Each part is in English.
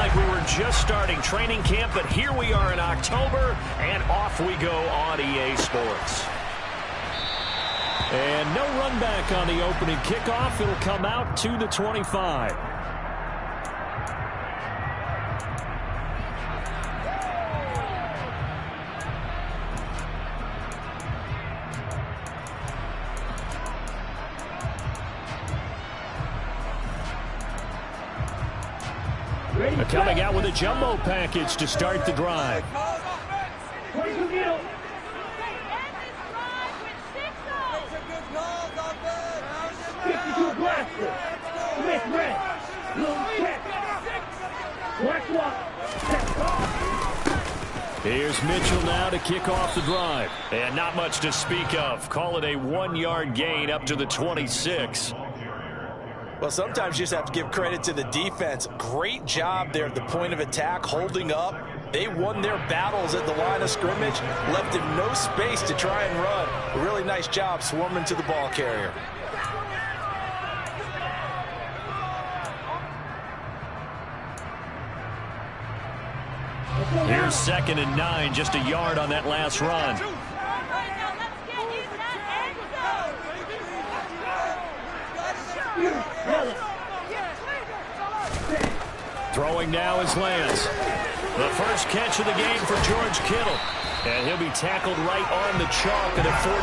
like we were just starting training camp, but here we are in October, and off we go on EA Sports. And no run back on the opening kickoff. It'll come out to the 25. Coming out with a jumbo package to start the drive. Here's Mitchell now to kick off the drive. And not much to speak of. Call it a 1-yard gain up to the 26. Well, sometimes you just have to give credit to the defense. Great job there at the point of attack, holding up. They won their battles at the line of scrimmage, left him no space to try and run. A really nice job swarming to the ball carrier. Here's 2nd and 9, just a yard on that last run. Throwing now is Lance. The first catch of the game for George Kittle. And he'll be tackled right on the chalk at the 45.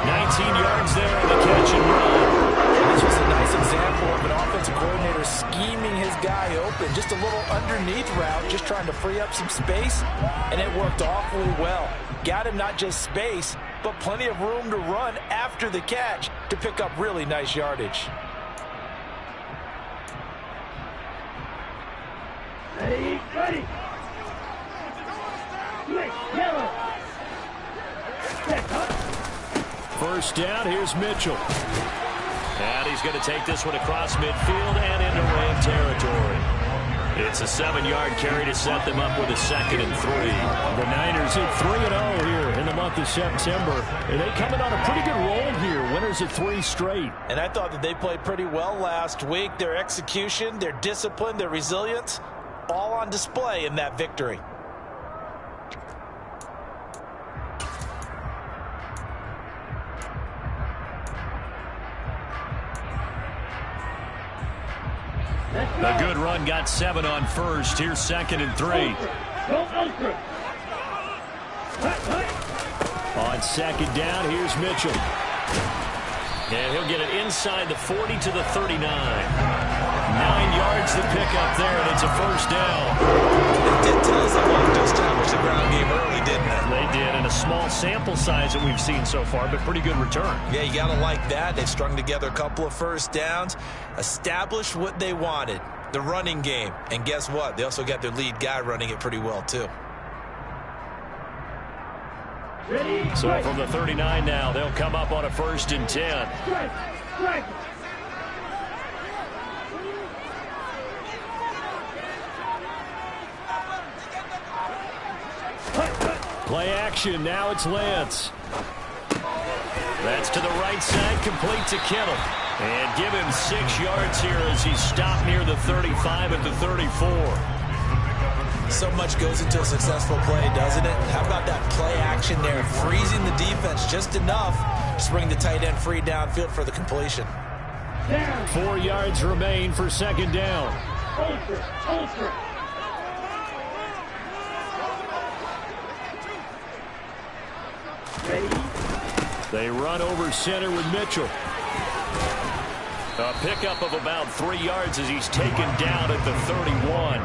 19 yards there on the catch and run. This was a nice example of an offensive coordinator scheming his guy open. Just a little underneath route, just trying to free up some space. And it worked awfully well. Got him not just space, but plenty of room to run after the catch to pick up really nice yardage. Ready. First down, here's Mitchell. And he's going to take this one across midfield and into Ram territory. It's a 7-yard carry to set them up with a 2nd and 3. The Niners at 3-0 here in the month of September. And they coming on a pretty good roll here. Winners of 3 straight. And I thought that they played pretty well last week. Their execution, their discipline, their resilience, all on display in that victory. A good run, got 7 on first. Here's 2nd and 3. On 2nd down, here's Mitchell. And he'll get it inside the 40 to the 39. 9 yards to pick up there, and it's a first down. They did tell us they wanted to establish the ground game early, didn't they? They did, and a small sample size that we've seen so far, but pretty good return. Yeah, you got to like that. They've strung together a couple of first downs, established what they wanted, the running game. And guess what? They also got their lead guy running it pretty well, too. So from the 39 now, they'll come up on a 1st and 10. Play action, now it's Lance. That's to the right side, complete to Kittle. And give him 6 yards here as he's stopped near the 35 at the 34. So much goes into a successful play, doesn't it? How about that play action there, freezing the defense just enough to bring the tight end free downfield for the completion. 4 yards remain for 2nd down. Ultra. They run over center with Mitchell. A pickup of about 3 yards as he's taken down at the 31.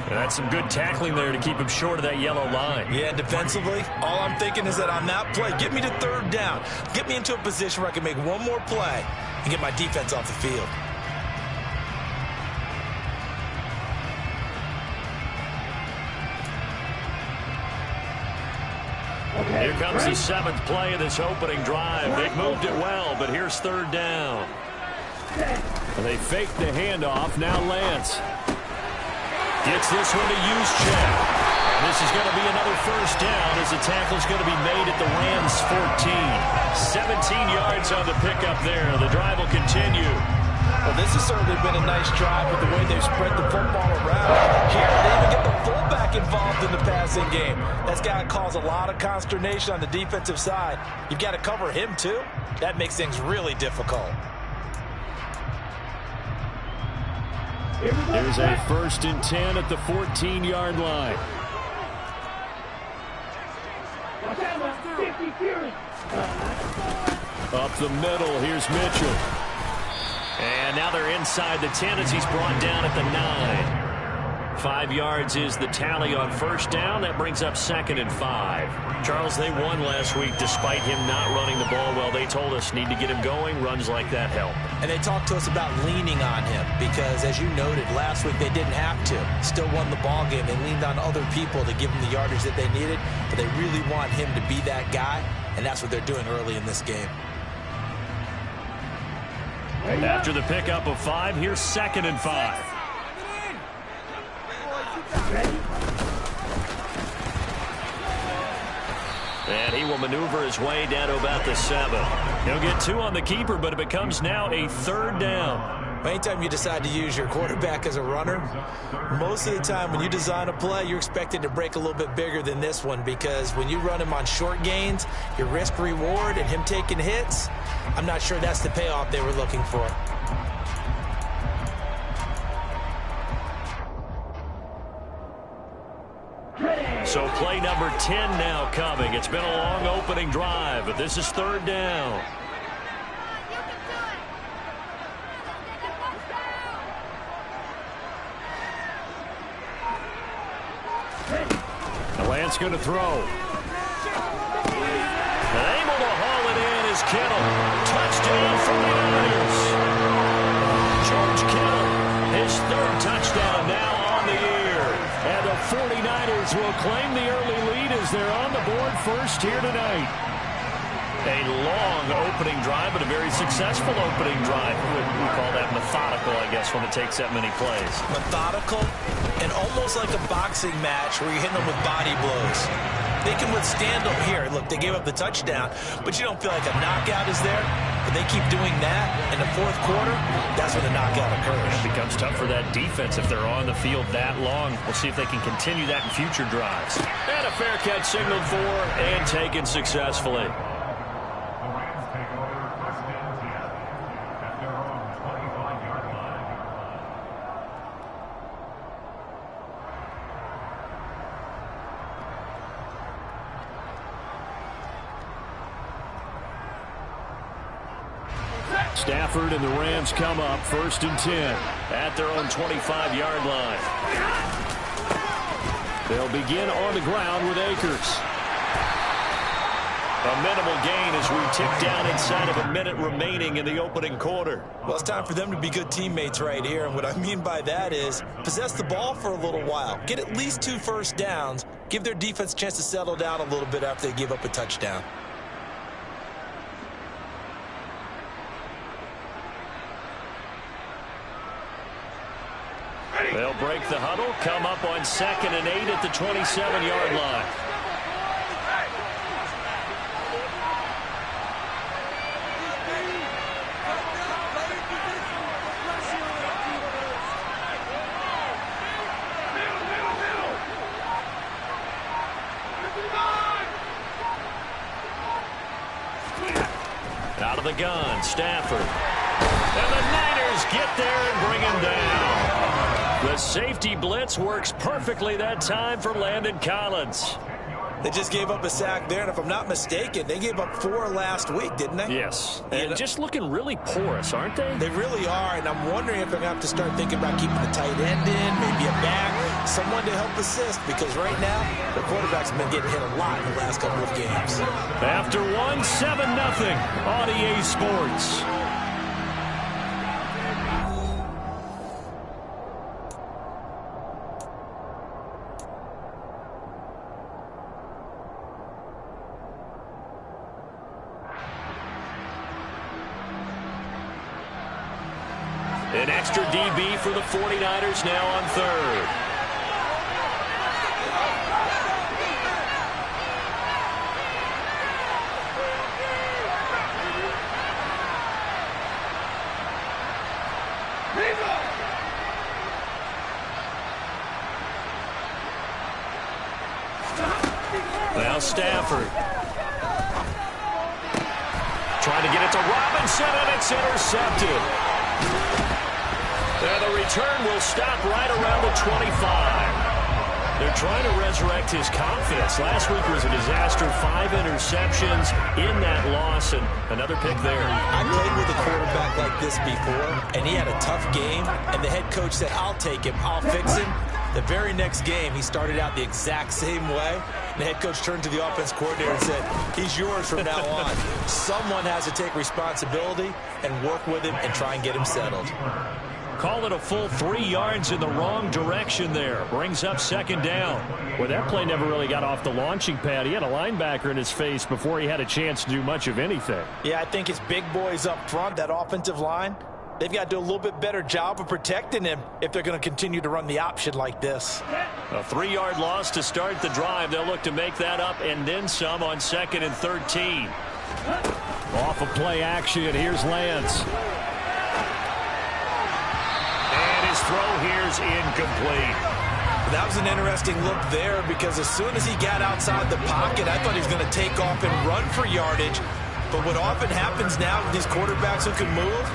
That's some good tackling there to keep him short of that yellow line. Yeah, defensively, all I'm thinking is that on that play, get me to 3rd down. Get me into a position where I can make one more play and get my defense off the field. Here comes the 7th play of this opening drive. They've moved it well, but here's 3rd down. They fake the handoff. Now Lance gets this one to Juszczyk. And this is going to be another 1st down as the tackle's going to be made at the Rams' 14. 17 yards on the pickup there. The drive will continue. Well, this has certainly been a nice drive with the way they've spread the football around. Here, they even get the fullback involved in the passing game. That's got to cause a lot of consternation on the defensive side. You've got to cover him, too. That makes things really difficult. There's a 1st and 10 at the 14-yard line. Up the middle, here's Mitchell. And now they're inside the 10 as he's brought down at the 9. 5 yards is the tally on 1st down. That brings up 2nd and 5. Charles, they won last week despite him not running the ball well. They told us need to get him going. Runs like that help. And they talked to us about leaning on him because, as you noted, last week they didn't have to. Still won the ball game. They leaned on other people to give them the yardage that they needed, but they really want him to be that guy, and that's what they're doing early in this game. After the pickup of 5, here's 2nd and 5. And he will maneuver his way down to about the 7. He'll get 2 on the keeper, but it becomes now a 3rd down. Anytime you decide to use your quarterback as a runner, most of the time when you design a play, you're expected to break a little bit bigger than this one because when you run him on short gains, your risk-reward and him taking hits, I'm not sure that's the payoff they were looking for. So play number 10 now coming. It's been a long opening drive, but this is 3rd down. The Lance going to throw. And able to haul it in is Kittle. Touchdown 49ers. George Kittle, his 3rd touchdown now on the year. And the 49ers will claim the early lead as they're on the board first here tonight. A long opening drive, but a very successful opening drive. We call that methodical, I guess, when it takes that many plays. Methodical and almost like a boxing match where you're hitting them with body blows. They can withstand them here. Look, they gave up the touchdown, but you don't feel like a knockout is there. But they keep doing that in the 4th quarter, that's when the knockout occurs. It becomes tough for that defense if they're on the field that long. We'll see if they can continue that in future drives. And a fair catch signaled for and taken successfully. Stafford and the Rams come up 1st and 10 at their own 25-yard line. They'll begin on the ground with Akers. A minimal gain as we tick down inside of a minute remaining in the opening quarter. Well, it's time for them to be good teammates right here. And what I mean by that is possess the ball for a little while. Get at least 2 first downs. Give their defense a chance to settle down a little bit after they give up a touchdown. They'll break the huddle, come up on 2nd and 8 at the 27-yard line. Out of the gun, Stafford. And the Niners get there and bring him down. The safety blitz works perfectly that time for Landon Collins. They just gave up a sack there, and if I'm not mistaken, they gave up 4 last week, didn't they? Yes, and just looking really porous, aren't they? They really are, and I'm wondering if they're going to have to start thinking about keeping the tight end in, maybe a back, someone to help assist, because right now, the quarterback's been getting hit a lot in the last couple of games. After 1, 7-0 on EA Sports. An extra DB for the 49ers now on 3rd. Now Stafford. Trying to get it to Robinson, and it's intercepted. And the return will stop right around the 25. They're trying to resurrect his confidence. Last week was a disaster. 5 interceptions in that loss, and another pick there. I played with a quarterback like this before, and he had a tough game, and the head coach said, I'll take him, I'll fix him. The very next game, he started out the exact same way. The head coach turned to the offense coordinator and said, he's yours from now on. Someone has to take responsibility and work with him and try and get him settled. Call it a full 3 yards in the wrong direction there. Brings up second down. Well, that play never really got off the launching pad. He had a linebacker in his face before he had a chance to do much of anything. Yeah, I think his big boys up front, that offensive line, they've got to do a little bit better job of protecting him if they're going to continue to run the option like this. A 3-yard loss to start the drive. They'll look to make that up and then some on 2nd and 13. Off of play action, here's Lance. And his throw here's incomplete. That was an interesting look there because as soon as he got outside the pocket, I thought he was going to take off and run for yardage. But what often happens now with these quarterbacks who can move,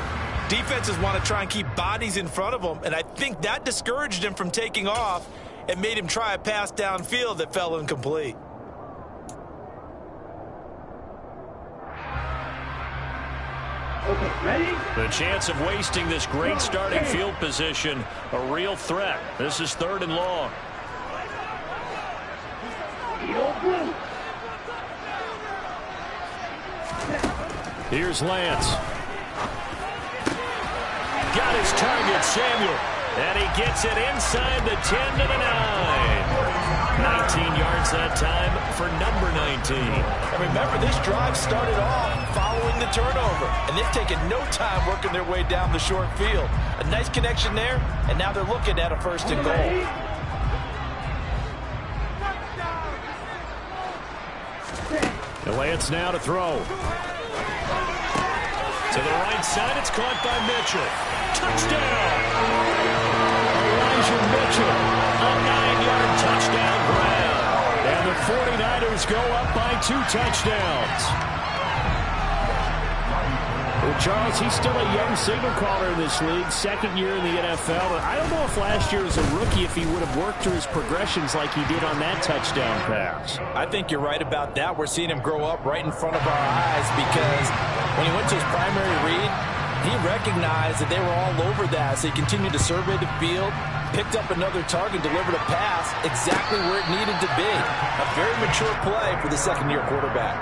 defenses want to try and keep bodies in front of them, and I think that discouraged him from taking off and made him try a pass downfield that fell incomplete. Okay, ready? The chance of wasting this great starting field position, a real threat. This is 3rd and long. Here's Lance. Got his target, Samuel. And he gets it inside the 10 to the 9. 19 yards that time for number 19. And remember, this drive started off following the turnover, and they've taken no time working their way down the short field. A nice connection there, and now they're looking at a 1st and goal. Lance now to throw. To the right side, it's caught by Mitchell. Touchdown! Elijah Mitchell, a 9-yard touchdown grab. And the 49ers go up by 2 touchdowns. Well, Charles, he's still a young signal caller in this league, 2nd year in the NFL. But I don't know if last year as a rookie, if he would have worked through his progressions like he did on that touchdown pass. I think you're right about that. We're seeing him grow up right in front of our eyes because when he went to his primary read, he recognized that they were all over that. So he continued to survey the field, picked up another target, delivered a pass exactly where it needed to be. A very mature play for the 2nd-year quarterback.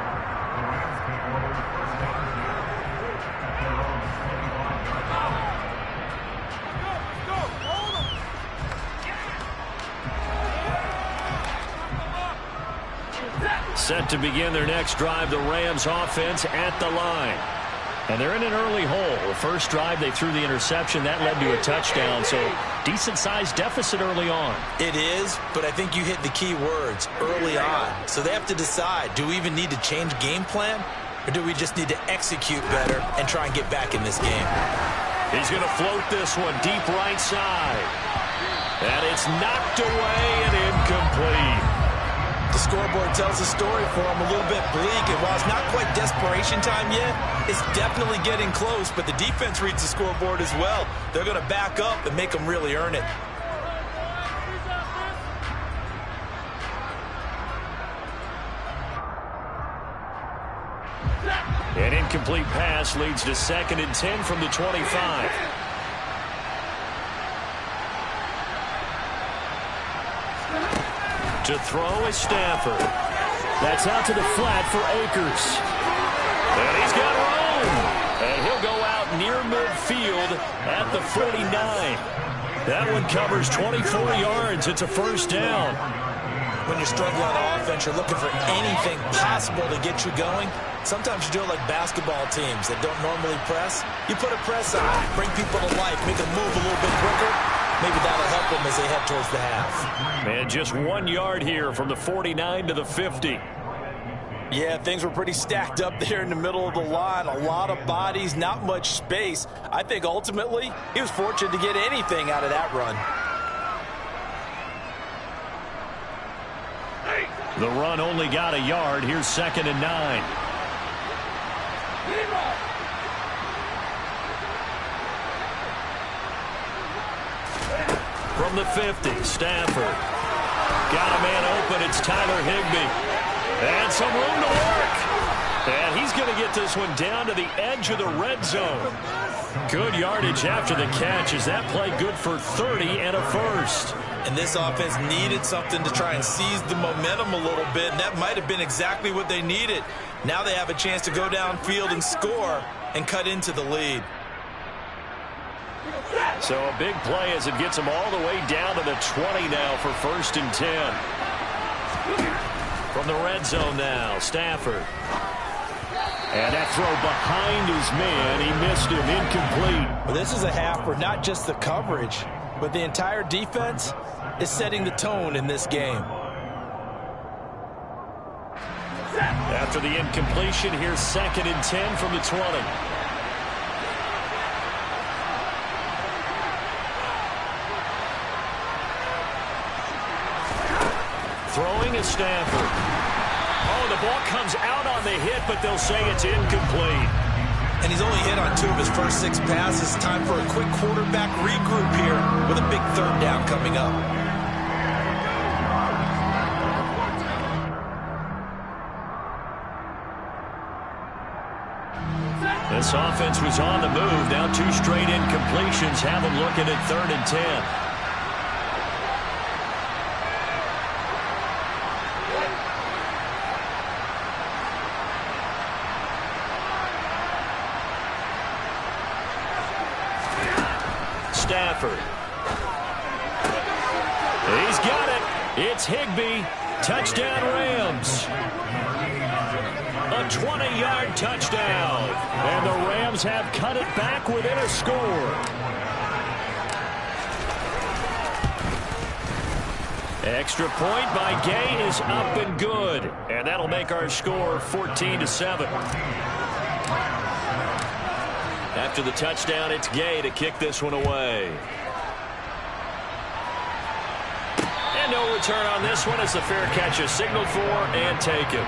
Set to begin their next drive, the Rams offense at the line. And they're in an early hole. The first drive, they threw the interception. That led to a touchdown, so decent-sized deficit early on. It is, but I think you hit the key words, early on. So they have to decide, do we even need to change game plan, or do we just need to execute better and try and get back in this game? He's going to float this one deep right side. And it's knocked away and incomplete. The scoreboard tells a story for him, a little bit bleak, and while it's not quite desperation time yet, it's definitely getting close, but the defense reads the scoreboard as well. They're going to back up and make them really earn it. An incomplete pass leads to 2nd and 10 from the 25. To throw is Stafford. That's out to the flat for Akers. And he's got room. And he'll go out near midfield at the 49. That one covers 24 yards. It's a 1st down. When you're struggling on offense, you're looking for anything possible to get you going. Sometimes you do it like basketball teams that don't normally press. You put a press on, bring people to life, make them move a little bit quicker. Maybe that'll help them as they head towards the half. And just 1 yard here from the 49 to the 50. Yeah, things were pretty stacked up there in the middle of the line. A lot of bodies, not much space. I think ultimately he was fortunate to get anything out of that run. The run only got a yard. Here's 2nd and 9. From the 50, Stafford. Got a man open. It's Tyler Higbee. And some room to work. And he's going to get this one down to the edge of the red zone. Good yardage after the catch. Is that play good for 30 and a first? And this offense needed something to try and seize the momentum a little bit, and that might have been exactly what they needed. Now they have a chance to go downfield and score and cut into the lead. So a big play as it gets them all the way down to the 20 now for 1st and 10. From the red zone now, Stafford. And that throw behind his man. He missed him. Incomplete. Well, this is a half where not just the coverage, but the entire defense is setting the tone in this game. After the incompletion, here's 2nd and 10 from the 20. Throwing is Stafford. Oh, the ball comes out on the hit, but they'll say it's incomplete. And he's only hit on 2 of his first 6 passes. Time for a quick quarterback regroup here with a big 3rd down coming up. This offense was on the move. Now 2 straight incompletions have them looking at 3rd and 10. Stafford. He's got it. It's Higbee. Touchdown Rams. A 20-yard touchdown. And the Rams have cut it back within a score. Extra point by Gay is up and good. And that'll make our score 14-7. After the touchdown, it's Gay to kick this one away. And no return on this one as the fair catch is signaled for and taken.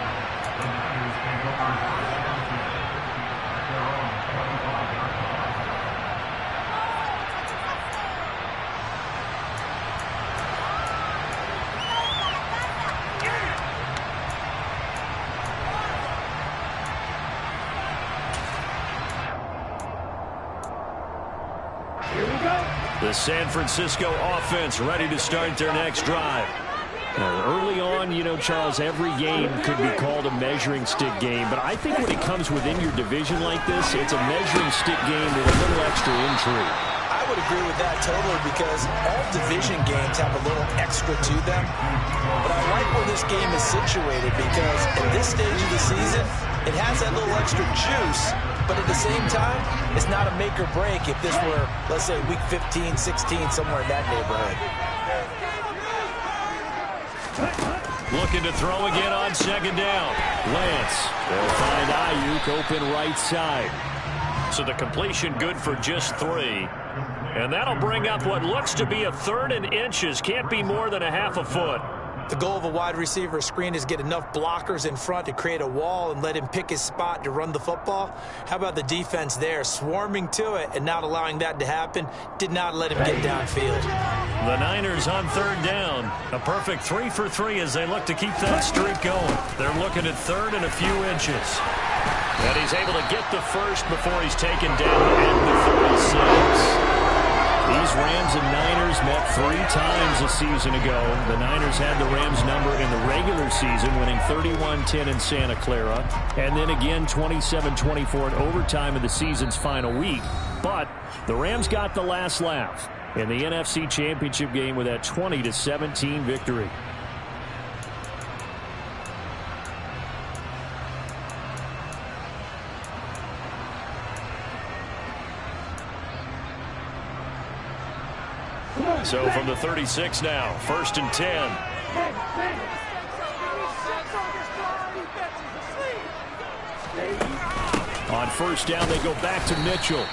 The San Francisco offense ready to start their next drive. Now, early on, you know, Charles, every game could be called a measuring stick game. But I think when it comes within your division like this, it's a measuring stick game with a little extra intrigue. I would agree with that totally because all division games have a little extra to them. But I like where this game is situated because at this stage of the season, it has that little extra juice. But at the same time, it's not a make or break if this were, let's say, week 15, 16, somewhere in that neighborhood. Looking to throw again on 2nd down. Lance. They'll find Ayuk open right side. So the completion good for just 3. And that'll bring up what looks to be a 3rd and inches. Can't be more than a half a foot. The goal of a wide receiver screen is get enough blockers in front to create a wall and let him pick his spot to run the football. How about the defense there, swarming to it and not allowing that to happen? Did not let him get downfield. The Niners on 3rd down. A perfect 3 for 3 as they look to keep that streak going. They're looking at 3rd and a few inches. And he's able to get the first before he's taken down at the 36. These Rams and Niners met 3 times a season ago. The Niners had the Rams number in the regular season, winning 31-10 in Santa Clara, and then again 27-24 in overtime in the season's final week. But the Rams got the last laugh in the NFC Championship game with that 20-17 victory. So from the 36 now, 1st and 10. On 1st down, they go back to Mitchell.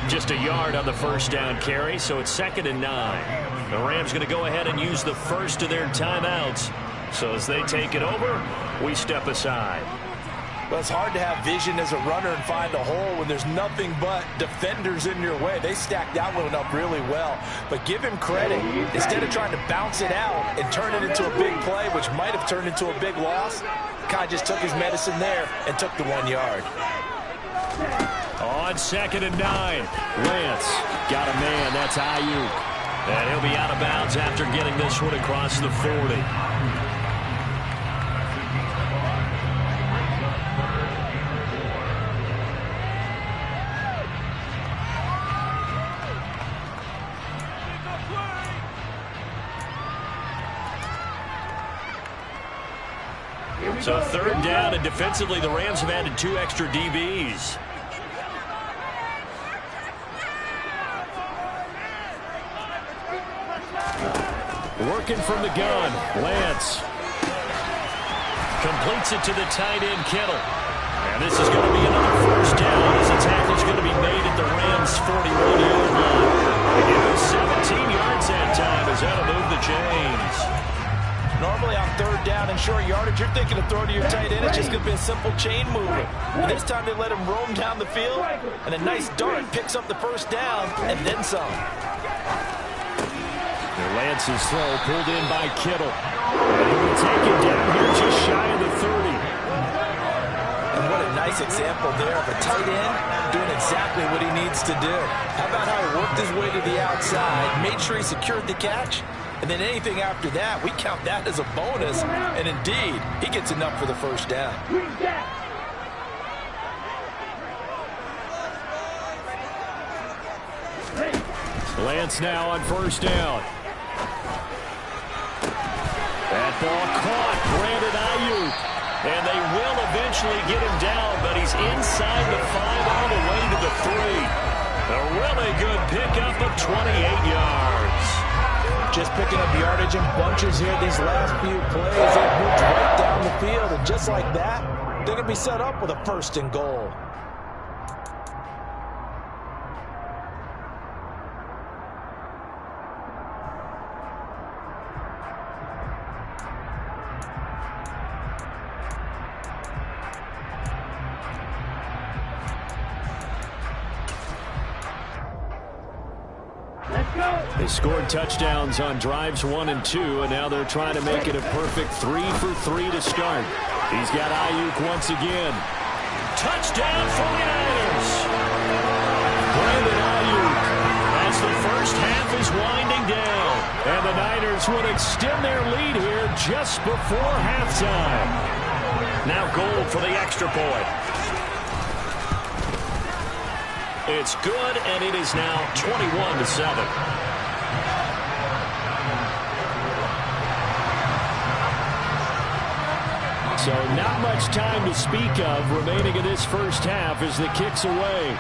Just a yard on the 1st down carry, so it's 2nd and 9. The Rams going to go ahead and use the first of their timeouts So as they take it over, we step aside. Well, it's hard to have vision as a runner and find a hole when there's nothing but defenders in your way. They stacked that one up really well. But give him credit. Instead of trying to bounce it out and turn it into a big play, which might have turned into a big loss, kind of just took his medicine there and took the 1 yard. On 2nd and 9, Lance got a man. That's Ayuk. And he'll be out of bounds after getting this one across the 40. So 3rd down, and defensively the Rams have added 2 extra DBs. Working from the gun, Lance completes it to the tight end, Kittle. And this is going to be another 1st down as the tackle's going to be made at the Rams' 41-yard line. They give him 17 yards that time as that'll move the chains. Normally on 3rd down and short yardage, you're thinking of throwing to your tight end. It's just going to be a simple chain mover. But this time they let him roam down the field, and a nice dart picks up the 1st down and then some. Lance's throw pulled in by Kittle. And he will take it down here just shy of the 30. And what a nice example there of a tight end doing exactly what he needs to do. How about how he worked his way to the outside, made sure he secured the catch, and then anything after that, we count that as a bonus. And indeed, he gets enough for the 1st down. Lance now on 1st down. That ball caught. Brandon Ayuk. And they will eventually get him down, but he's inside the 5 all the way to the 3. A really good pickup of 28 yards. Just picking up yardage in bunches here these last few plays. They moved right down the field, and just like that, they're going to be set up with a 1st and goal. They scored touchdowns on drives 1 and 2, and now they're trying to make it a perfect 3 for 3 to start. He's got Ayuk once again. Touchdown 49ers! Brandon Ayuk as the 1st half is winding down, and the Niners would extend their lead here just before halftime. Now goal for the extra point. It's good, and it is now 21-7. So not much time to speak of remaining in this 1st half as the kick's away.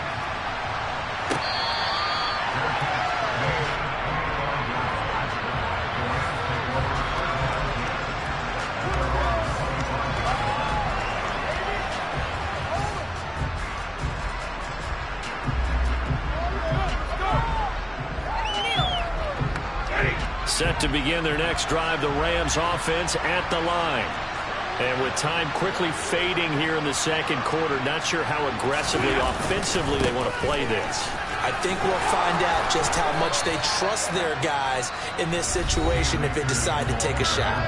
Set to begin their next drive, the Rams offense at the line. And with time quickly fading here in the 2nd quarter, not sure how aggressively, offensively they want to play this. I think we'll find out just how much they trust their guys in this situation if they decide to take a shot.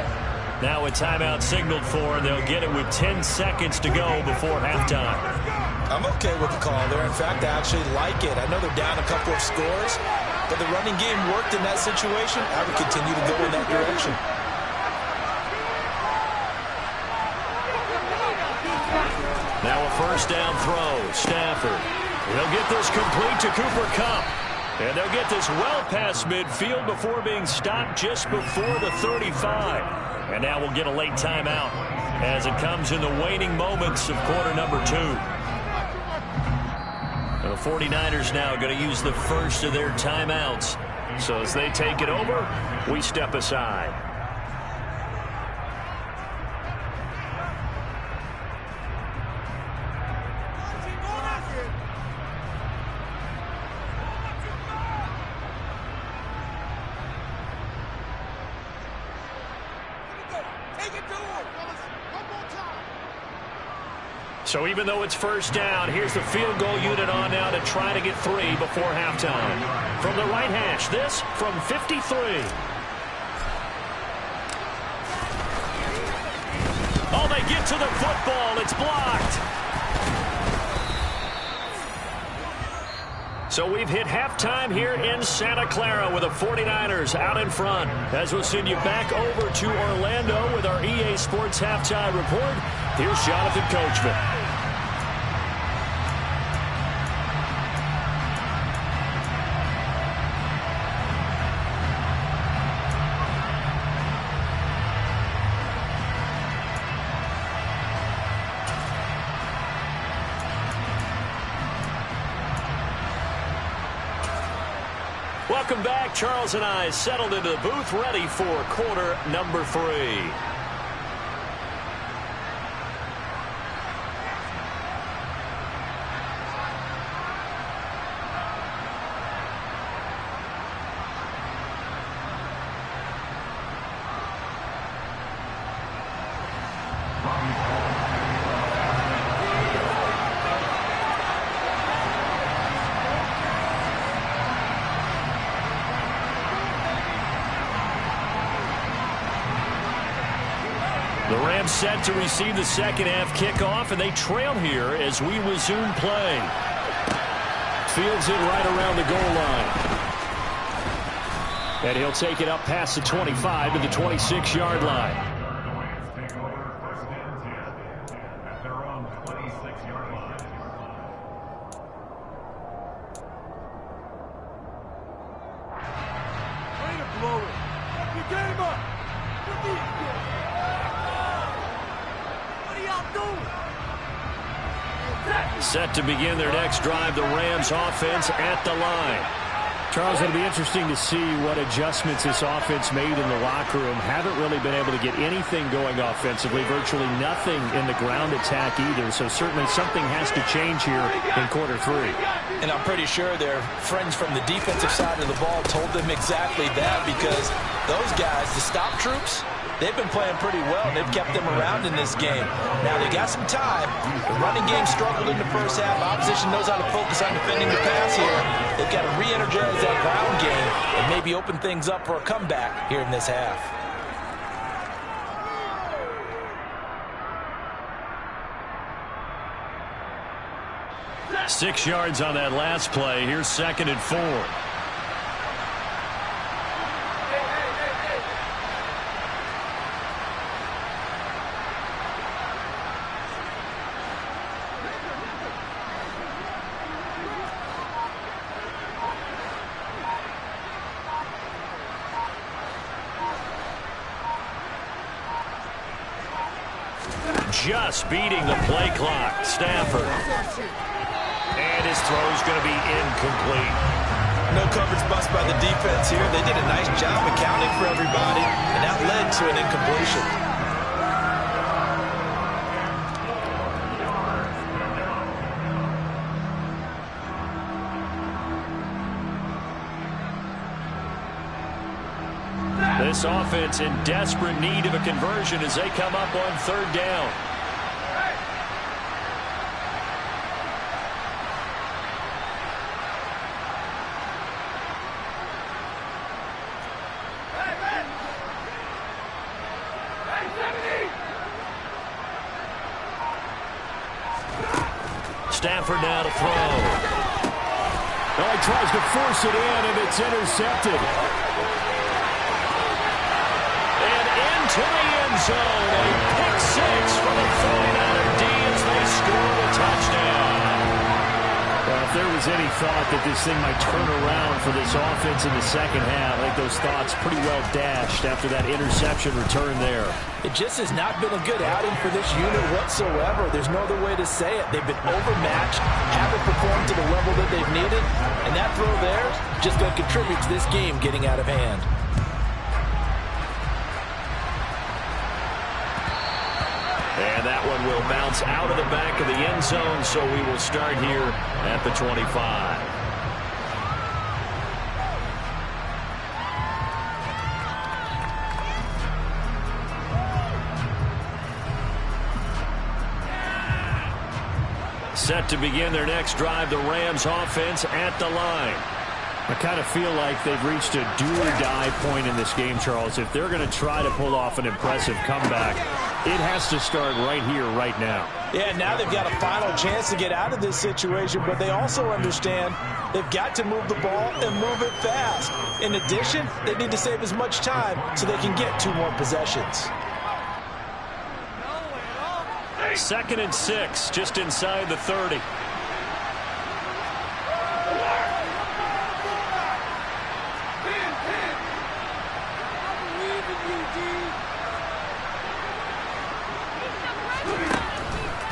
Now a timeout signaled for, and they'll get it with 10 seconds to go before halftime. I'm okay with the call there. In fact, I actually like it. I know they're down a couple of scores, but the running game worked in that situation. I would continue to go in that direction. Now a 1st down throw. Stafford. They'll get this complete to Cooper Kupp. And they'll get this well past midfield before being stopped just before the 35. And now we'll get a late timeout as it comes in the waning moments of quarter number 2. The 49ers now going to use the 1st of their timeouts. So as they take it over, we step aside. So even though it's first down, here's the field goal unit on now to try to get 3 before halftime. From the right hash, this from 53. Oh, they get to the football. It's blocked. So we've hit halftime here in Santa Clara with the 49ers out in front. As we'll send you back over to Orlando with our EA Sports Halftime Report, here's Jonathan Coachman. Welcome back. Charles and I settled into the booth, ready for quarter number 3. The Rams set to receive the second half kickoff, and they trail here as we resume play. Fields it right around the goal line. And he'll take it up past the 25 to the 26-yard line. Way to blow it. Step your game up. Set to begin their next drive, the Rams offense at the line. Charles, it'll be interesting to see what adjustments this offense made in the locker room. Haven't really been able to get anything going offensively, virtually nothing in the ground attack either. So certainly something has to change here in quarter 3. And I'm pretty sure their friends from the defensive side of the ball told them exactly that, because those guys, the stop troops, they've been playing pretty well, and they've kept them around in this game. Now, they got some time. The running game struggled in the first half. Opposition knows how to focus on defending the pass here. They've got to re-energize that ground game and maybe open things up for a comeback here in this half. Six yards on that last play. Here's 2nd and 4. Just beating the play clock. Stafford. And his throw's going to be incomplete. No coverage bust by the defense here. They did a nice job accounting for everybody, and that led to an incompletion. This offense in desperate need of a conversion as they come up on 3rd down. Stafford now to throw. Oh, he tries to force it in, and it's intercepted. To the end zone, a pick 6 from the 49er D as they score the touchdown. Well, if there was any thought that this thing might turn around for this offense in the second half, I think those thoughts pretty well dashed after that interception return there. It just has not been a good outing for this unit whatsoever. There's no other way to say it. They've been overmatched, haven't performed to the level that they've needed, and that throw there is just going to contribute to this game getting out of hand. And that one will bounce out of the back of the end zone, so we will start here at the 25. Set to begin their next drive, the Rams offense at the line. I kind of feel like they've reached a do-or-die point in this game, Charles. If they're going to try to pull off an impressive comeback, it has to start right here, right now. Yeah, now they've got a final chance to get out of this situation, but they also understand they've got to move the ball and move it fast. In addition, they need to save as much time so they can get 2 more possessions. 2nd and 6, just inside the 30.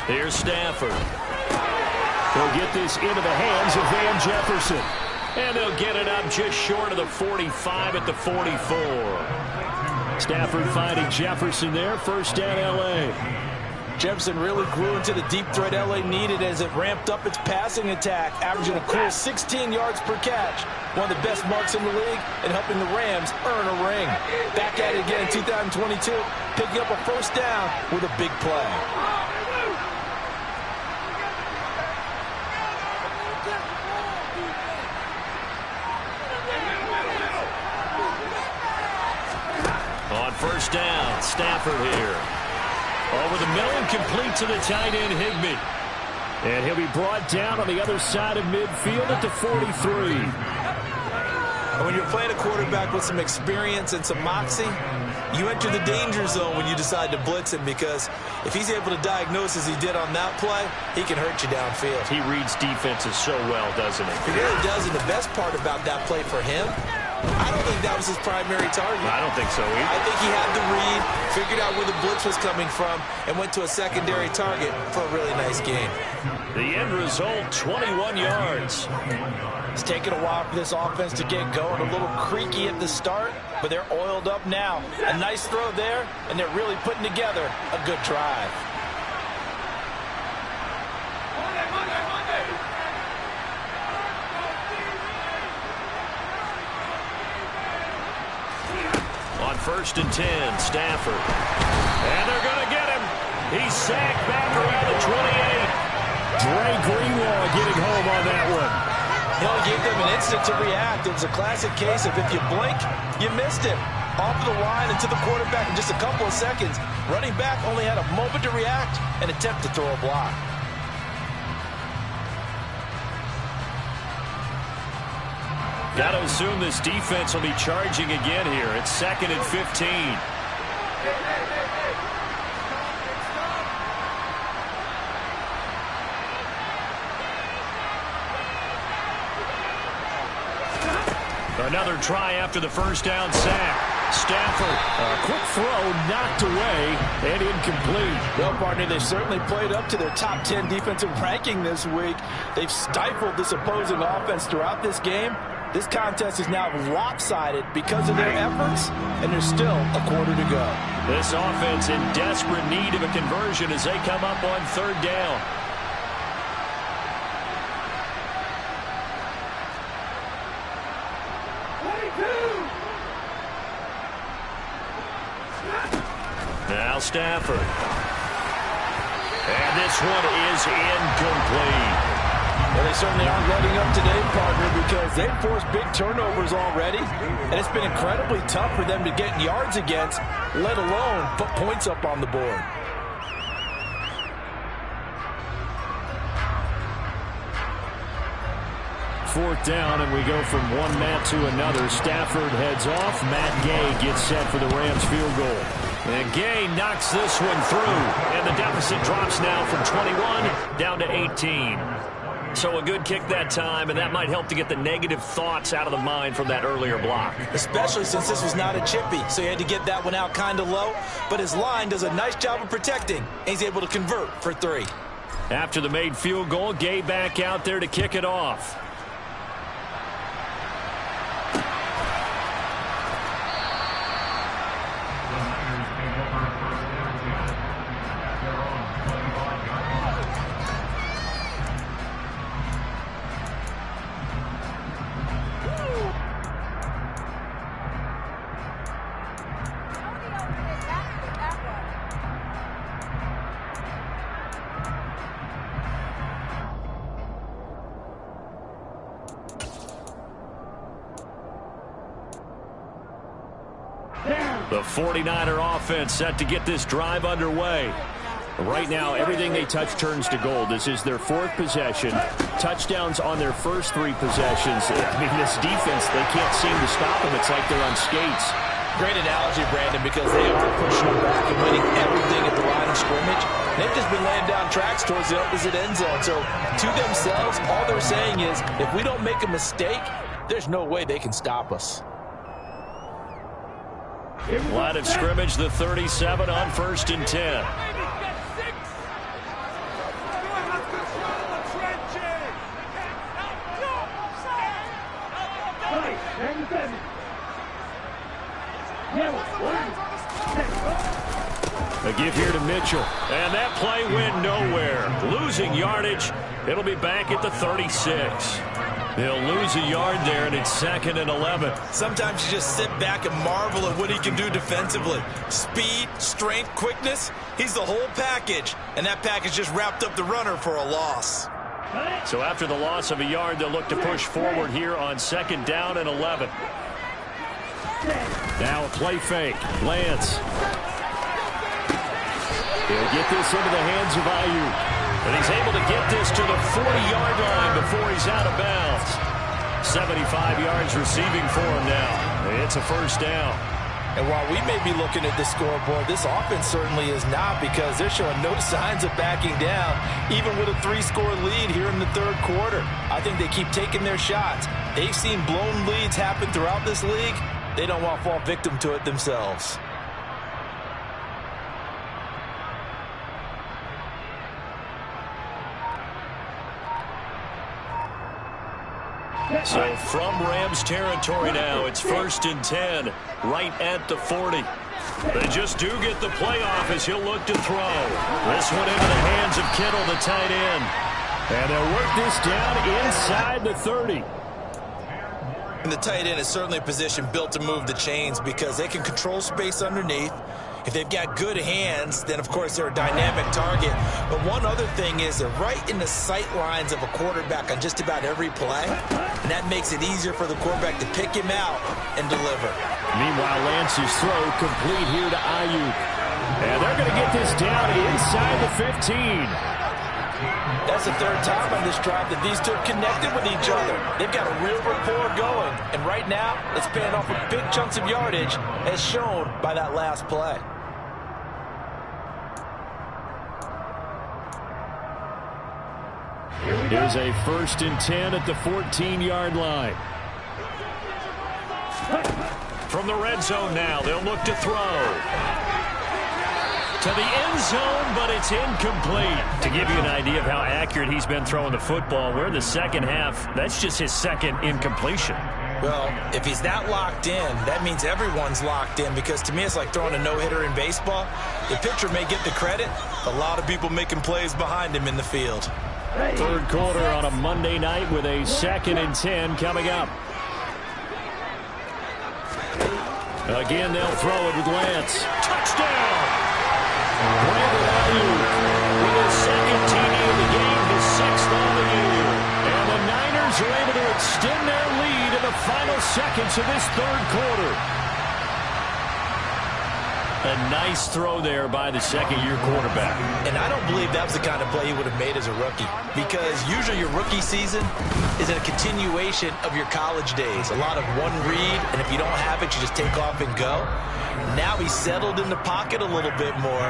Here's Stafford. They'll get this into the hands of Van Jefferson. And they'll get it up just short of the 45 at the 44. Stafford finding Jefferson there. First down, L.A. Jefferson really grew into the deep threat L.A. needed as it ramped up its passing attack, averaging a cool 16 yards per catch. One of the best marks in the league and helping the Rams earn a ring. Back at it again in 2022, picking up a first down with a big play. On first down, Stafford here. Over the middle and complete to the tight end, Higbee. And he'll be brought down on the other side of midfield at the 43. When you're playing a quarterback with some experience and some moxie, you enter the danger zone when you decide to blitz him, because if he's able to diagnose as he did on that play, he can hurt you downfield. He reads defenses so well, doesn't he? He really does, and the best part about that play for him, I don't think that was his primary target. I don't think so either. I think he had the read, figured out where the blitz was coming from, and went to a secondary target for a really nice game. The end result, 21 yards. It's taken a while for this offense to get going. A little creaky at the start, but they're oiled up now. A nice throw there, and they're really putting together a good drive. On 1st and 10, Stafford. And they're going to get him. He's sacked back around the 28. Dre Greenlaw getting home on that one. He only gave them an instant to react. It was a classic case of if you blink, you missed it. Off of the line and to the quarterback in just a couple of seconds. Running back only had a moment to react and attempt to throw a block. Got to assume this defense will be charging again here. It's 2nd and 15. Another try after the first down sack. Stafford, a quick throw knocked away and incomplete. Well, partner, they've certainly played up to their top 10 defensive ranking this week. They've stifled this opposing offense throughout this game. This contest is now lopsided because of their efforts, and there's still a quarter to go. This offense in desperate need of a conversion as they come up on 3rd down. Now Stafford. And this one is incomplete. Well, they certainly aren't letting up today, partner, because they've forced big turnovers already, and it's been incredibly tough for them to get yards against, let alone put points up on the board. Fourth down, and we go from one Matt to another. Stafford heads off. Matt Gay gets set for the Rams field goal. And Gay knocks this one through, and the deficit drops now from 21 down to 18. So a good kick that time, and that might help to get the negative thoughts out of the mind from that earlier block. Especially since this was not a chippy, so he had to get that one out kind of low. But his line does a nice job of protecting, and he's able to convert for 3. After the made field goal, Gay back out there to kick it off. The 49er offense set to get this drive underway. Right now, everything they touch turns to gold. This is their 4th possession. Touchdowns on their first 3 possessions. I mean, this defense, they can't seem to stop them. It's like they're on skates. Great analogy, Brandon, because they are pushing them back and winning everything at the line of scrimmage. They've just been laying down tracks towards the opposite end zone. So, to themselves, all they're saying is, if we don't make a mistake, there's no way they can stop us. Line of scrimmage, the 37 on 1st and 10. A give here to Mitchell. And that play went nowhere. Losing yardage. It'll be back at the 36. They'll lose a yard there, and it's 2nd and 11. Sometimes you just sit back and marvel at what he can do defensively. Speed, strength, quickness. He's the whole package. And that package just wrapped up the runner for a loss. So after the loss of a yard, they'll look to push forward here on 2nd down and 11. Now a play fake. Lance. He'll get this into the hands of Ayuk. And he's able to get this to the 40-yard line before he's out of bounds. 75 yards receiving for him now. It's a 1st down. And while we may be looking at the scoreboard, this offense certainly is not, because they're showing no signs of backing down, even with a 3-score lead here in the 3rd quarter. I think they keep taking their shots. They've seen blown leads happen throughout this league. They don't want to fall victim to it themselves. So from Rams territory now, it's 1st and 10, right at the 40. They just do get the playoff as he'll look to throw. This one into the hands of Kittle, the tight end. And they'll work this down inside the 30. And the tight end is certainly a position built to move the chains, because they can control space underneath. If they've got good hands, then, of course, they're a dynamic target. But one other thing is they're right in the sight lines of a quarterback on just about every play. And that makes it easier for the quarterback to pick him out and deliver. Meanwhile, Lance's throw complete here to Ayuk. And they're going to get this down inside the 15. That's the 3rd time on this drive that these two have connected with each other. They've got a real rapport going. And right now, it's paying off with big chunks of yardage, as shown by that last play. Here's a 1st and 10 at the 14-yard line. From the red zone now, they'll look to throw. To the end zone, but it's incomplete. To give you an idea of how accurate he's been throwing the football, we're in the 2nd half. That's just his 2nd incompletion. Well, if he's that locked in, that means everyone's locked in, because to me it's like throwing a no-hitter in baseball. The pitcher may get the credit. A lot of people making plays behind him in the field. 3rd quarter on a Monday night with a 2nd and 10 coming up. Again, they'll throw it with Lance. Touchdown! Brandon Ayuk with his 2nd TD of the game, his 6th on the year. And the Niners are able to extend their lead in the final seconds of this 3rd quarter. A nice throw there by the 2nd-year quarterback. And I don't believe that was the kind of play he would have made as a rookie, because usually your rookie season is a continuation of your college days. A lot of one read, and if you don't have it, you just take off and go. Now he's settled in the pocket a little bit more,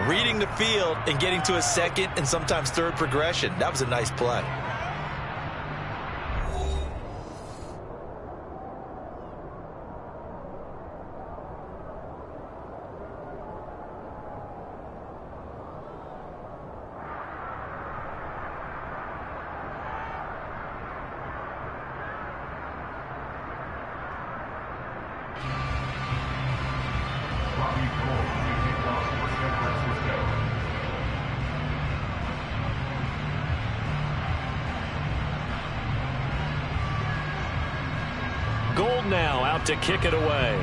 reading the field and getting to his 2nd and sometimes 3rd progression. That was a nice play. Gold now out to kick it away.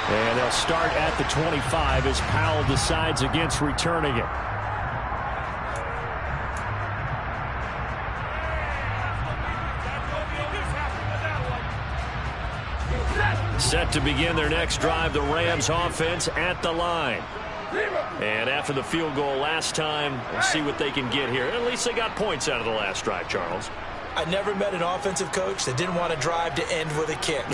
And they'll start at the 25 as Powell decides against returning it. Set to begin their next drive, the Rams offense at the line. And after the field goal last time, we'll see what they can get here. At least they got points out of the last drive, Charles. I never met an offensive coach that didn't want to drive to end with a kick.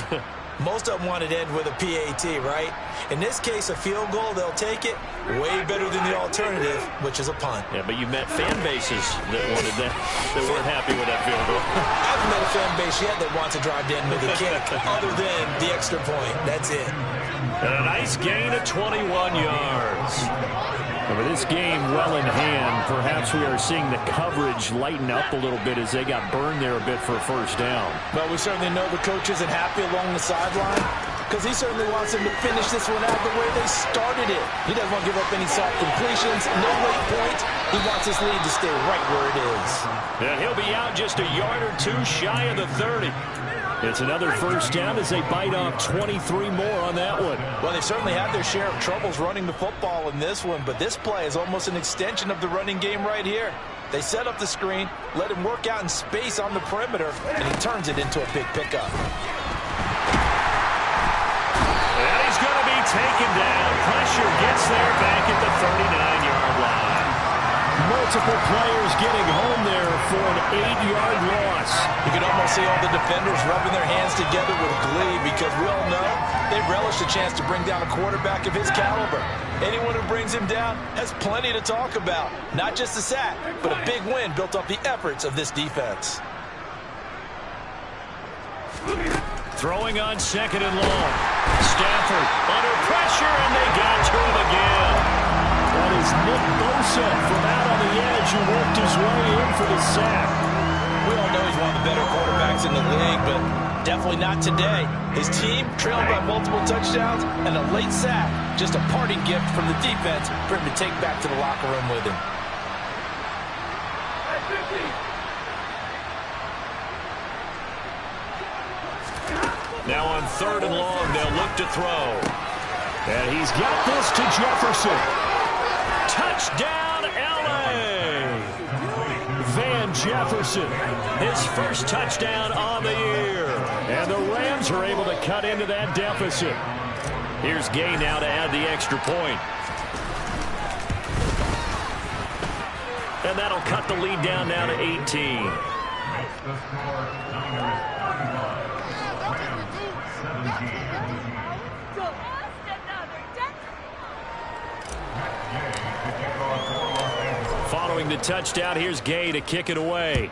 Most of them wanted to end with a PAT, right? In this case, a field goal, they'll take it. Way better than the alternative, which is a punt. Yeah, but you've met fan bases that wanted that, that weren't happy with that field goal. I haven't met a fan base yet that wants to drive to end with a kick, other than the extra point. That's it. And a nice gain of 21 yards. And with this game well in hand, perhaps we are seeing the coverage lighten up a little bit as they got burned there a bit for a first down. But we certainly know the coach isn't happy along the sideline because he certainly wants them to finish this one out the way they started it. He doesn't want to give up any soft completions, no late points. He wants his lead to stay right where it is. And he'll be out just a yard or two shy of the 30. It's another first down as they bite off 23 more on that one. Well, they certainly had their share of troubles running the football in this one, but this play is almost an extension of the running game right here. They set up the screen, let him work out in space on the perimeter, and he turns it into a big pickup. And he's going to be taken down. Pressure gets there back at the 39-yard line. Multiple players getting home there for an 8-yard loss. You can almost see all the defenders rubbing their hands together with glee because we all know they relish a chance to bring down a quarterback of his caliber. Anyone who brings him down has plenty to talk about. Not just a sack, but a big win built off the efforts of this defense. Throwing on second and long. Stafford under pressure, and they got to him again. That is Nick Bosa from out on the edge who worked his way in for the sack. We all know he's one of the better quarterbacks in the league, but definitely not today. His team trailed by multiple touchdowns and a late sack. Just a parting gift from the defense for him to take back to the locker room with him. Now on third and long, they'll look to throw. And he's got this to Jefferson. Touchdown, L.A. Van Jefferson. His first touchdown on the year. And the Rams are able to cut into that deficit. Here's Gay now to add the extra point. And that'll cut the lead down now to 18. Following the touchdown, here's Gay to kick it away.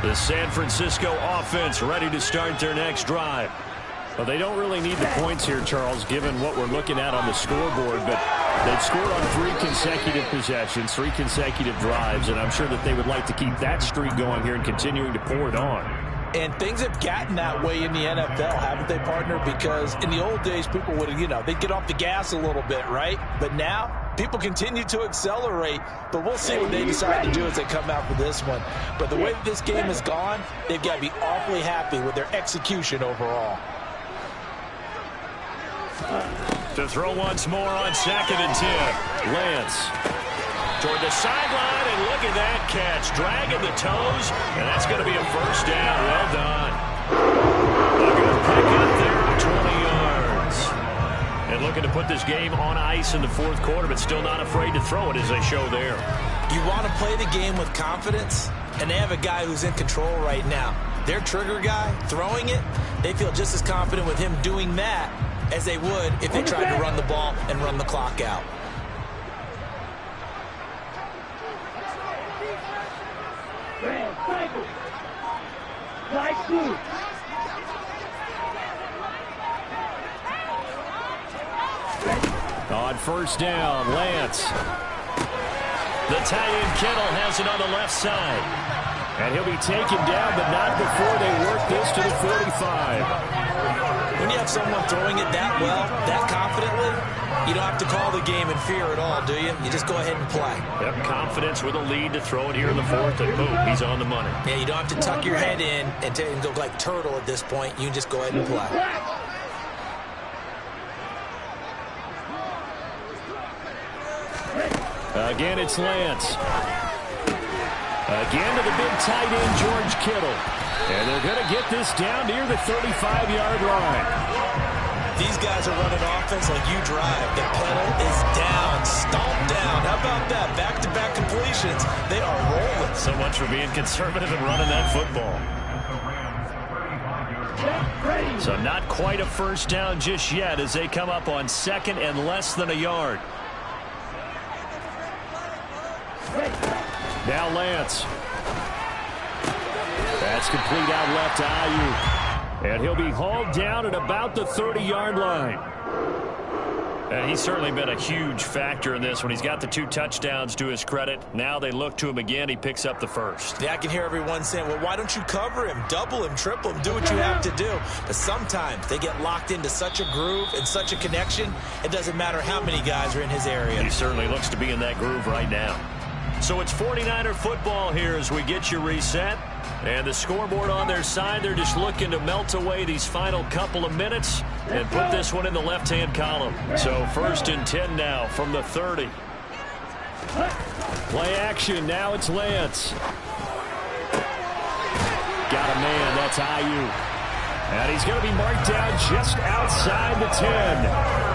The San Francisco offense ready to start their next drive. Well, they don't really need the points here, Charles, given what we're looking at on the scoreboard, but they've scored on 3 consecutive possessions, 3 consecutive drives, and I'm sure that they would like to keep that streak going here and continuing to pour it on. And things have gotten that way in the NFL, haven't they, partner? Because in the old days, people would, they'd get off the gas a little bit, right? But now, people continue to accelerate, but we'll see what they decide to do as they come out with this one. But the way that this game has gone, they've got to be awfully happy with their execution overall. To throw once more on second and 10. Lance toward the sideline, and look at that catch. Dragging the toes, and that's going to be a first down. Well done. A good pickup there of 20 yards. And looking to put this game on ice in the fourth quarter, but still not afraid to throw it as they show there. You want to play the game with confidence, and they have a guy who's in control right now. Their trigger guy, throwing it, they feel just as confident with him doing that as they would if they tried to run the ball and run the clock out. On first down, Lance. The tie-in Kittle has it on the left side. And he'll be taken down, but not before they work this to the 45. When you have someone throwing it that well, that confidently, you don't have to call the game in fear at all, do you? You just go ahead and play. Yep, confidence with a lead to throw it here in the fourth, and boom, he's on the money. Yeah, you don't have to tuck your head in and go like turtle at this point. You can just go ahead and play. Again, it's Lance. Again to the big tight end, George Kittle. And they're going to get this down near the 35-yard line. These guys are running offense like you drive. The pedal is down, stomped down. How about that? Back-to-back completions. They are rolling. So much for being conservative and running that football. So not quite a first down just yet as they come up on second and less than a yard. Now Lance. That's complete out left to Ayuk. And he'll be hauled down at about the 30-yard line. And he's certainly been a huge factor in this when he's got the 2 touchdowns to his credit. Now they look to him again. He picks up the first. Yeah, I can hear everyone saying, well, why don't you cover him, double him, triple him, do what you have to do. But sometimes they get locked into such a groove and such a connection, it doesn't matter how many guys are in his area. He certainly looks to be in that groove right now. So it's 49er football here as we get you reset. And the scoreboard on their side, they're just looking to melt away these final couple of minutes and put this one in the left-hand column. So 1st and 10 now from the 30. Play action. Now it's Lance. Got a man. That's Ayuk. And he's going to be marked down just outside the 10.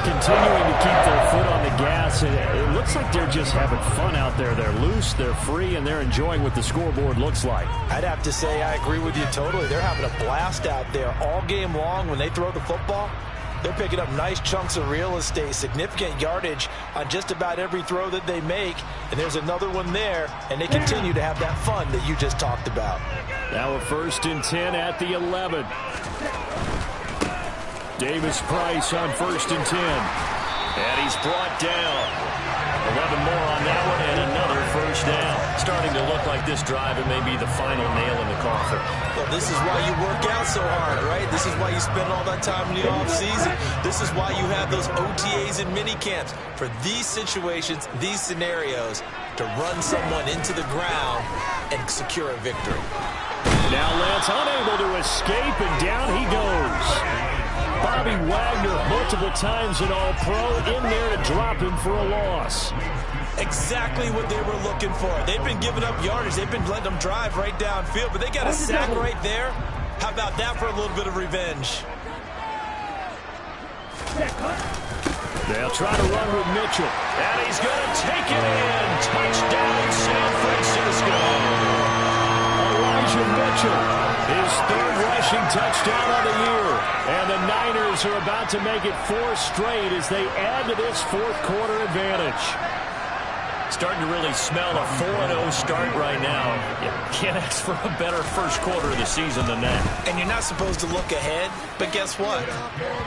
Continuing to keep their foot on the gas, and it looks like they're just having fun out there. They're loose, they're free, and they're enjoying what the scoreboard looks like. I'd have to say I agree with you totally. They're having a blast out there all game long. When they throw the football, they're picking up nice chunks of real estate, significant yardage on just about every throw that they make, and there's another one there, and they continue to have that fun that you just talked about. Now a 1st and 10 at the 11. Davis Price on 1st and 10. And he's brought down. 11 more on that one and another first down. Starting to look like this drive, it may be the final nail in the coffin. Well, this is why you work out so hard, right? This is why you spend all that time in the offseason. This is why you have those OTAs and mini camps. For these situations, these scenarios, to run someone into the ground and secure a victory. Now Lance unable to escape, and down he goes. Bobby Wagner, multiple times an All-Pro, in there to drop him for a loss. Exactly what they were looking for. They've been giving up yardage. They've been letting them drive right downfield, but they got a sack right there. How about that for a little bit of revenge? They'll try to run with Mitchell. And he's going to take it in. Touchdown, San Francisco. Elijah Mitchell, his 3rd rushing touchdown of the year. And the Niners are about to make it 4 straight as they add to this 4th quarter advantage. Starting to really smell a 4-0 start right now. You can't ask for a better first quarter of the season than that. And you're not supposed to look ahead, but guess what?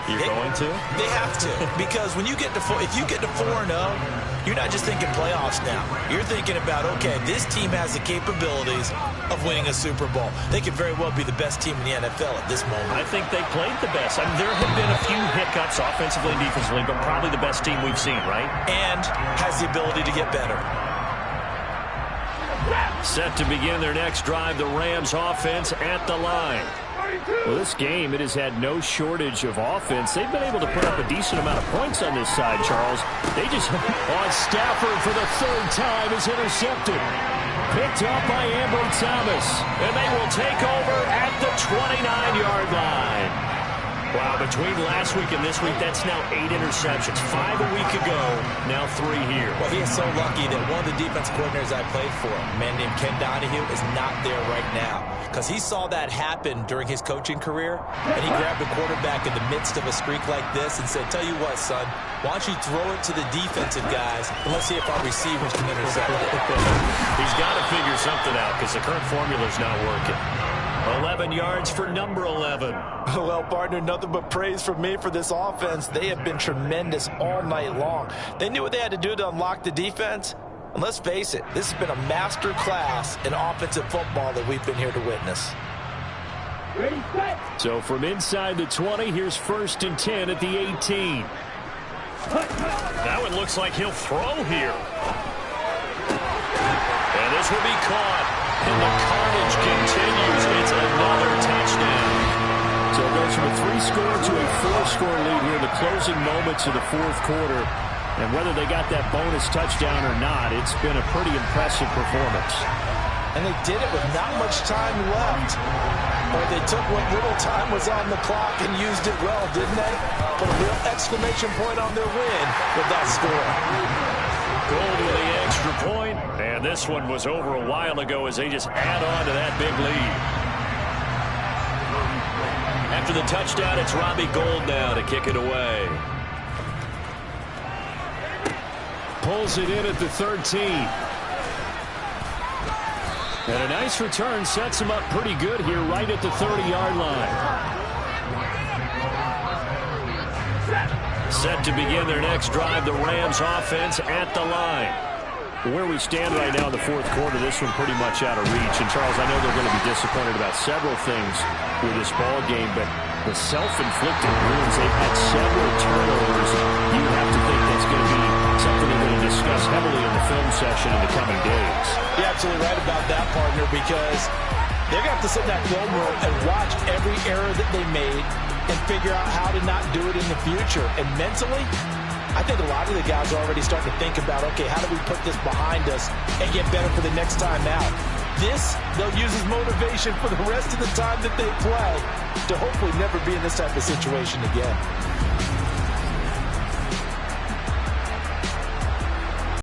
You're going to? They have to, because when you get to if you get to 4-0, you're not just thinking playoffs now. You're thinking about, okay, this team has the capabilities of winning a Super Bowl. They could very well be the best team in the NFL at this moment. I think they played the best. I mean, there have been a few hiccups offensively and defensively, but probably the best team we've seen, right? And has the ability to get better. Set to begin their next drive, the Rams offense at the line. Well, this game, it has had no shortage of offense. They've been able to put up a decent amount of points on this side, Charles. They just on Stafford for the 3rd time is intercepted. Picked up by Ambry Thomas. And they will take over at the 29-yard line. Wow, between last week and this week, that's now 8 interceptions. 5 a week ago, now 3 here. Well, he is so lucky that one of the defense coordinators I played for, a man named Ken Donahue, is not there right now. Because he saw that happen during his coaching career, and he grabbed the quarterback in the midst of a streak like this and said, tell you what, son, why don't you throw it to the defensive guys, and let's see if our receivers can intercept it. He's got to figure something out because the current formula's not working. 11 yards for number 11. Well, partner, nothing but praise from me for this offense. They have been tremendous all night long. They knew what they had to do to unlock the defense. And let's face it, this has been a master class in offensive football that we've been here to witness. Ready, set. So from inside the 20, here's 1st and 10 at the 18. That one looks like he'll throw here. And this will be caught. And the carnage continues. It's another touchdown. So it goes from a 3-score to a 4-score lead here in the closing moments of the 4th quarter. And whether they got that bonus touchdown or not, it's been a pretty impressive performance. And they did it with not much time left. Or they took what little time was on the clock and used it well, didn't they? Put a real exclamation point on their win with that score. Gold with the extra point. And this one was over a while ago as they just add on to that big lead. After the touchdown, it's Robbie Gould now to kick it away. Pulls it in at the 13. And a nice return sets him up pretty good here right at the 30-yard line. Set to begin their next drive, the Rams offense at the line. Where we stand right now in the 4th quarter, this one pretty much out of reach. And, Charles, I know they're going to be disappointed about several things with this ball game, but the self-inflicted wounds, they've had several turnovers. You have to think that's going to be something they're going to discuss heavily in the film session in the coming days. You're absolutely right about that, partner, because they're going to have to sit in that film room and watch every error that they made and figure out how to not do it in the future. And mentally, I think a lot of the guys are already starting to think about, okay, how do we put this behind us and get better for the next time out? This, they'll use as motivation for the rest of the time that they play to hopefully never be in this type of situation again.